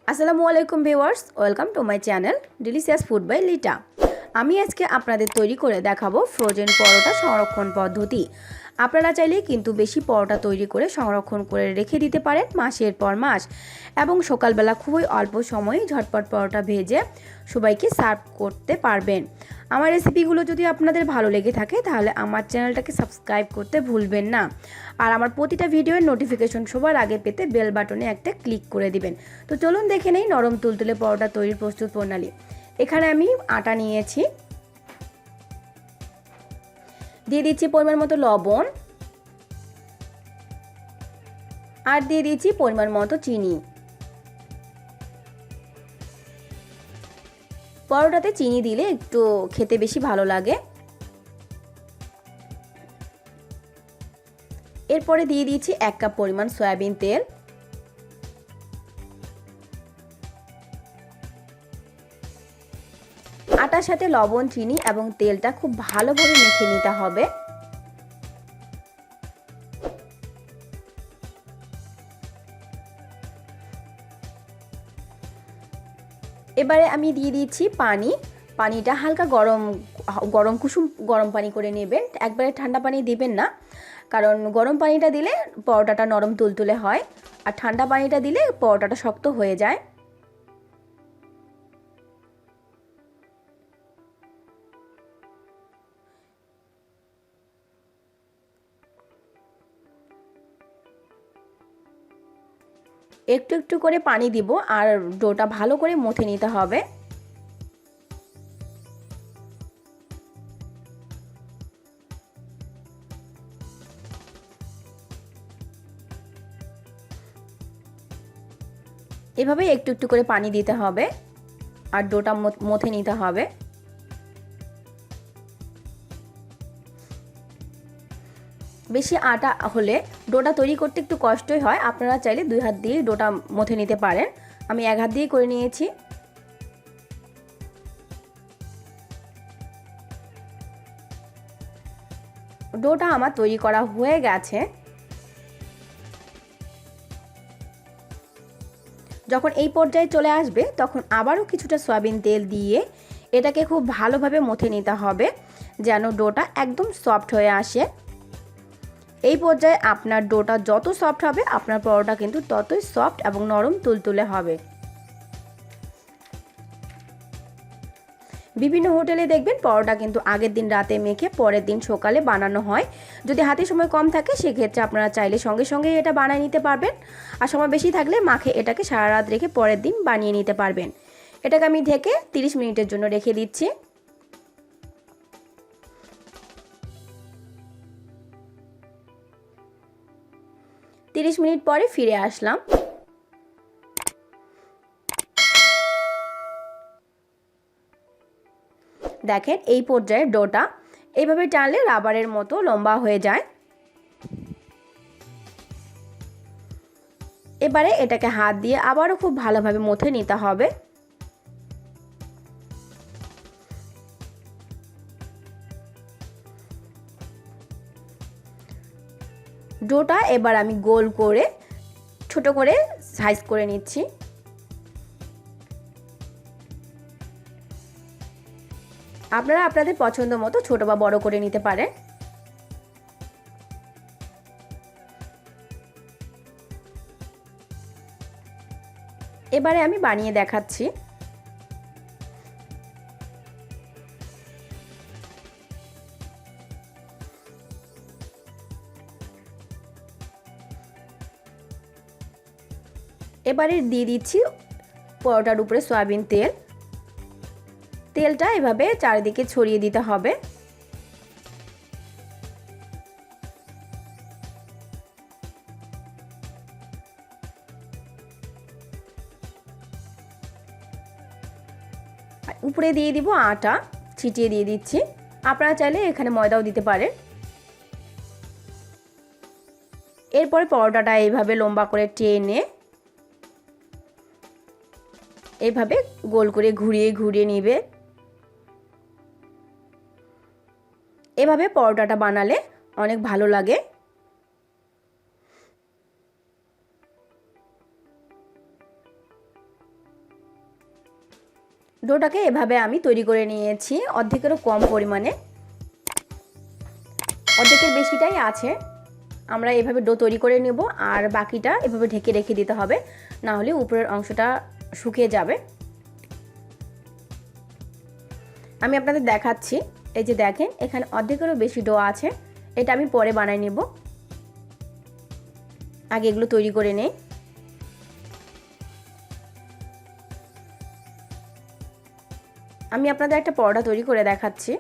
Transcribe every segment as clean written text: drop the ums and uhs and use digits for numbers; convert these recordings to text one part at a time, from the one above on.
আসসালামু আলাইকুম viewers, welcome to my channel delicious food by Lita. আমি আজকে আপনাদের তৈরি করে দেখাবো ফ্রোজেন পরোটা সংরক্ষণ পদ্ধতি। আপনারা চাইলে কিন্তু বেশি পরোটা তৈরি করে সংরক্ষণ করে রেখে দিতে পারেন মাসের পর মাস, এবং সকালবেলা খুবই অল্প সময়ে ঝটপট পরোটা ভেজে সবাইকে সার্ভ করতে পারবেন। আমার রেসিপিগুলো যদি আপনাদের ভালো লেগে থাকে তাহলে আমার চ্যানেলটাকে সাবস্ক্রাইব করতে ভুলবেন না, আর আমার প্রতিটা ভিডিওর নোটিফিকেশন সবার আগে পেতে বেল বাটনে একটা ক্লিক করে দিবেন। তো চলুন দেখে নেই নরম তুলতুলে পরোটা তৈরির প্রস্তুত প্রণালী। এখানে আমি আটা নিয়েছি, দিয়ে দিচ্ছি পরিমাণ মতো লবণ, আর দিয়ে দিচ্ছি পরিমাণ মতো চিনি। পরোটাতে চিনি দিলে একটু খেতে বেশি ভালো লাগে। এরপরে দিয়ে দিচ্ছি 1 কাপ পরিমাণ সয়াবিন তেল, আটার সাথে লবণ, চিনি এবং তেলটা খুব ভালোভাবে মেখে নিতে হবে। এবারে আমি দিয়ে দিচ্ছি পানি। পানিটা হালকা কুসুম গরম পানি করে নেবেন, একবারে ঠান্ডা পানি দিবেন না, কারণ গরম পানিটা দিলে পরোটাটা নরম তুলতুলে হয়, আর ঠান্ডা পানিটা দিলে পরোটাটা শক্ত হয়ে যায়। একটু একটু করে পানি দিব, আর ডোটা ভালো করে মথে নিতে হবে। এভাবে একটু একটু করে পানি দিতে হবে আর ডোটা মথে নিতে হবে। বেশি আটা হলে ডোটা তৈরি করতে একটু কষ্টই হয়, আপনারা চাইলে 2 হাত দিয়ে ডোটা মথে নিতে পারেন। আমি 1 হাত দিয়ে করে নিয়েছি। ডোটা আমার তৈরি করা হয়ে গেছে। যখন এই পর্যায়ে চলে আসবে তখন আবারও কিছুটা সয়াবিন তেল দিয়ে এটাকে খুব ভালোভাবে মথে নিতে হবে, যেন ডোটা একদম সফট হয়ে আসে। এই পর্যায়ে আপনার ডোটা যত সফট হবে আপনার পরোটা কিন্তু ততই সফট এবং নরম তুলতুলে হবে। বিভিন্ন হোটেলে দেখবেন পরোটা কিন্তু আগের দিন রাতে মেখে পরের দিন সকালে বানানো হয়। যদি হাতে সময় কম থাকে সেক্ষেত্রে আপনারা চাইলে সঙ্গে সঙ্গে এটা বানিয়ে নিতে পারবেন, আর সময় বেশি থাকলে মাখে এটাকে সারা রাত রেখে পরের দিন বানিয়ে নিতে পারবেন। এটাকে আমি ঢেকে 30 মিনিটের জন্য রেখে দিচ্ছি। তিরিশ মিনিট পরে ফিরে আসলাম। দেখেন এই পর্যায়ে ডোটা এইভাবে টানলে রাবারের মতো লম্বা হয়ে যায়। এবারে এটাকে হাত দিয়ে আবারও খুব ভালোভাবে মথে নিতে হবে। ডোটা এবার আমি গোল করে ছোট করে সাইজ করে নিচ্ছি। আপনারা আপনাদের পছন্দ মতো ছোট বা বড় করে নিতে পারেন। এবারে আমি বানিয়ে দেখাচ্ছি। এবারে দিয়ে দিচ্ছি পরোটার উপরে সয়াবিন তেল। তেলটা এভাবে চারিদিকে ছড়িয়ে দিতে হবে। উপরে দিয়ে দিব আটা, ছিটিয়ে দিয়ে দিচ্ছি। আপনারা চাইলে এখানে ময়দাও দিতে পারেন। এরপরে পরোটাটা এইভাবে লম্বা করে টেনে এইভাবে গোল করে ঘুরিয়ে ঘুরিয়ে নিবে। এভাবে পরোটাটা বানালে অনেক ভালো লাগে। ডোটাকে এভাবে আমি তৈরি করে নিয়েছি, অর্ধেকেরও কম পরিমাণে, অর্ধেকের বেশিটাই আছে। আমরা এভাবে ডো তৈরি করে নেব আর বাকিটা এভাবে ঢেকে রেখে দিতে হবে, না হলে উপরের অংশটা শুকিয়ে যাবে। আমি আপনাদের দেখাচ্ছি, এই যে দেখেন এখানে অর্ধেকেরও বেশি ডো আছে। এটা আমি পরে বানাই নেব, আগে এগুলো তৈরি করে নেই। আমি আপনাদের একটা পরোটা তৈরি করে দেখাচ্ছি।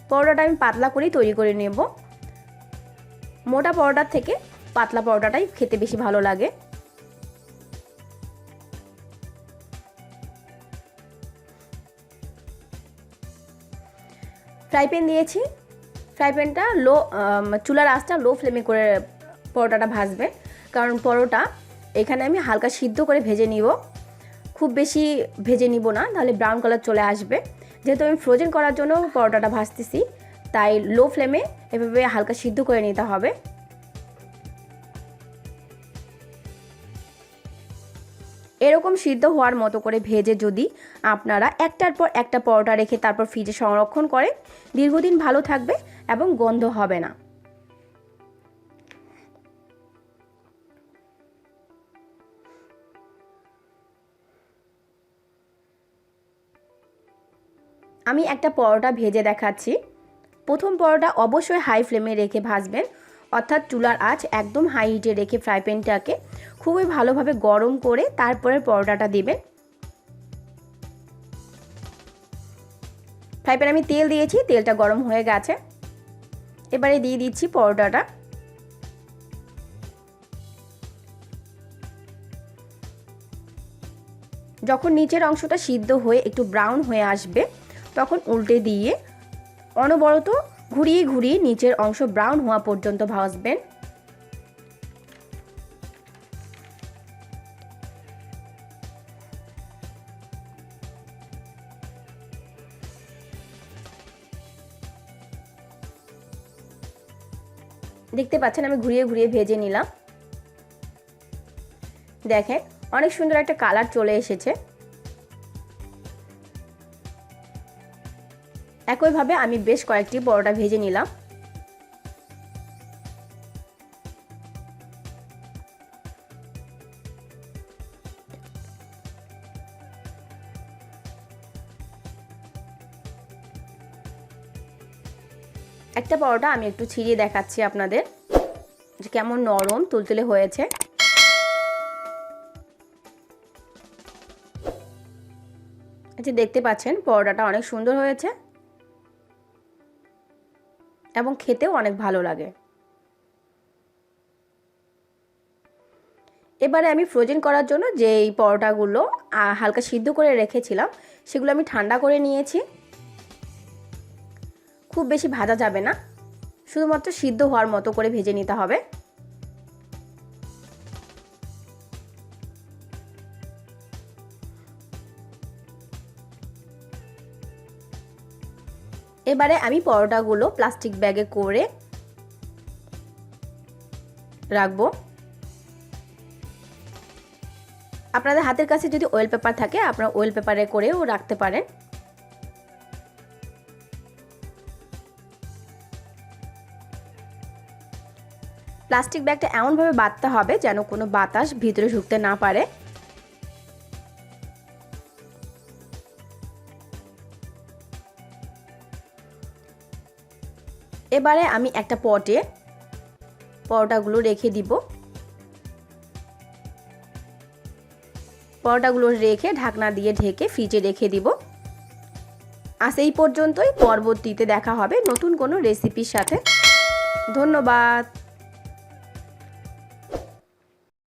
পরোটাটা আমি পাতলা করেই তৈরি করে নেব। মোটা পরোটার থেকে পাতলা পরোটাটাই খেতে বেশি ভালো লাগে। ফ্রাই প্যান দিয়েছি, ফ্রাই প্যানটা চুলার আঁচটা লো ফ্লেমে করে পরোটাটা ভাজবেন, কারণ পরোটা এখানে আমি হালকা সিদ্ধ করে ভেজে নিব, খুব বেশি ভেজে নিব না, তাহলে ব্রাউন কালার চলে আসবে। যেহেতু আমি ফ্রোজেন করার জন্য পরোটাটা ভাজতেছি, তাই লো ফ্লেমে এভাবে হালকা সিদ্ধ করে নিতে হবে। এরকম সিদ্ধ হওয়ার মতো করে ভেজে যদি আপনারা একটার পর একটা পরোটা রেখে তারপর ফ্রিজে সংরক্ষণ করেন, দীর্ঘদিন ভালো থাকবে এবং গন্ধ হবে না। আমি একটা পরোটা ভেজে দেখাচ্ছি। প্রথম পরোটা অবশ্যই হাই ফ্লেমে রেখে ভাজবেন, অর্থাৎ চুলার আঁচ একদম হাই হিটে রেখে ফ্রাই প্যানটাকে খুবই ভালোভাবে গরম করে তারপরে পরোটাটা দিবেন। ফ্রাই প্যানে আমি তেল দিয়েছি, তেলটা গরম হয়ে গেছে। এবারে দিয়ে দিচ্ছি পরোটাটা। যখন নিচের অংশটা সিদ্ধ হয়ে একটু ব্রাউন হয়ে আসবে, তখন উল্টে দিয়ে অনবরত ঘুরিয়ে ঘুরিয়ে নিচের অংশ ব্রাউন হওয়া পর্যন্ত ভাজবেন। দেখতে পাচ্ছেন আমি ঘুরিয়ে ঘুরিয়ে ভেজে নিলাম। দেখেন অনেক সুন্দর একটা কালার চলে এসেছে। একইভাবে আমি বেশ কয়েকটি পরোটা ভেজে নিলাম। একটা পরোটা আমি একটু ছিঁড়িয়ে দেখাচ্ছি আপনাদের যে কেমন নরম তুলতুলে হয়েছে। আচ্ছা, দেখতে পাচ্ছেন পরোটাটা অনেক সুন্দর হয়েছে এবং খেতেও অনেক ভালো লাগে। এবারে আমি ফ্রোজেন করার জন্য যে এই পরোটাগুলো হালকা সিদ্ধ করে রেখেছিলাম, সেগুলো আমি ঠান্ডা করে নিয়েছি। খুব বেশি ভাজা যাবে না, শুধুমাত্র সিদ্ধ হওয়ার মতো করে ভেজে নিতে হবে। এবারে আমি পরোটাগুলো প্লাস্টিক ব্যাগে করে রাখবো। আপনাদের হাতের কাছে যদি অয়েল পেপার থাকে, আপনারা অয়েল পেপারে করেও রাখতে পারেন। প্লাস্টিক ব্যাগটা এমনভাবে বাঁধতে হবে যেন কোনো বাতাস ভিতরে ঢুকতে না পারে। এবারে আমি একটা পটে পরোটাগুলো রেখে দিব। পরোটাগুলো রেখে ঢাকনা দিয়ে ঢেকে ফ্রিজে রেখে দিব। আজ এই পর্যন্তই, পরবর্তীতে দেখা হবে নতুন কোনো রেসিপির সাথে। ধন্যবাদ।